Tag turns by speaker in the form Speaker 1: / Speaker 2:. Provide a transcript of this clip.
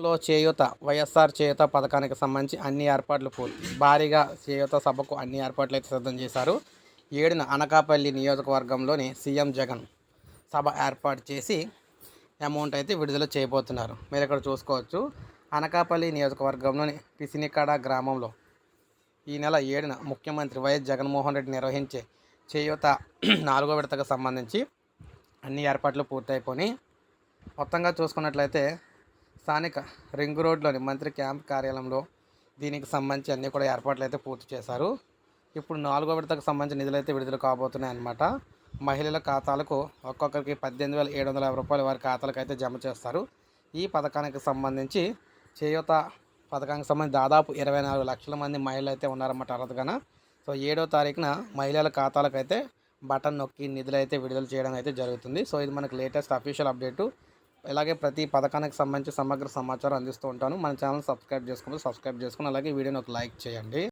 Speaker 1: లో చేయూత వైఎస్ఆర్ చేయూత పథకానికి సంబంధించి అన్ని ఏర్పాట్లు పూర్తి. భారీగా చేయూత సభకు అన్ని ఏర్పాట్లు అయితే సిద్ధం చేశారు. 7న అనకాపల్లి నియోజకవర్గంలోని సీఎం జగన్ సభ ఏర్పాటు చేసి అమౌంట్ అయితే విడుదల చేయబోతున్నారు. మీరు ఇక్కడ చూసుకోవచ్చు. అనకాపల్లి నియోజకవర్గంలోని పిసినికాడ గ్రామంలో ఈ నెల 7న ముఖ్యమంత్రి వైఎస్ జగన్మోహన్ రెడ్డి నిర్వహించే చేయూత 4వ విడతకు సంబంధించి అన్ని ఏర్పాట్లు పూర్తయిపోయి మొత్తంగా చూసుకున్నట్లయితే స్థానిక రింగ్ రోడ్లోని మంత్రి క్యాంప్ కార్యాలయంలో దీనికి సంబంధించి అన్నీ కూడా ఏర్పాట్లు అయితే పూర్తి చేశారు. ఇప్పుడు 4వ విడతకు సంబంధించిన నిధులు అయితే విడుదల కాబోతున్నాయి అన్నమాట. మహిళల ఖాతాలకు ఒక్కొక్కరికి 18,750 రూపాయలు వారి ఖాతాలకు అయితే జమ చేస్తారు. ఈ పథకానికి సంబంధించి చేయూత పథకానికి సంబంధించి దాదాపు 24 లక్షల మంది మహిళలు అయితే ఉన్నారన్నమాట అర్హతగాన. సో 7వ తారీఖున మహిళల ఖాతాలకు అయితే బటన్ నొక్కి నిధులు అయితే విడుదల చేయడం అయితే జరుగుతుంది. సో ఇది మనకు లేటెస్ట్ అఫీషియల్ అప్డేటు. ఇలాగే ప్రతి పథకానికి సంబంధించి సమగ్ర సమాచారం అందిస్తూ ఉంటాను. మన ఛానల్ సబ్స్క్రైబ్ చేసుకుని అలాగే వీడియోని ఒక లైక్ చేయండి.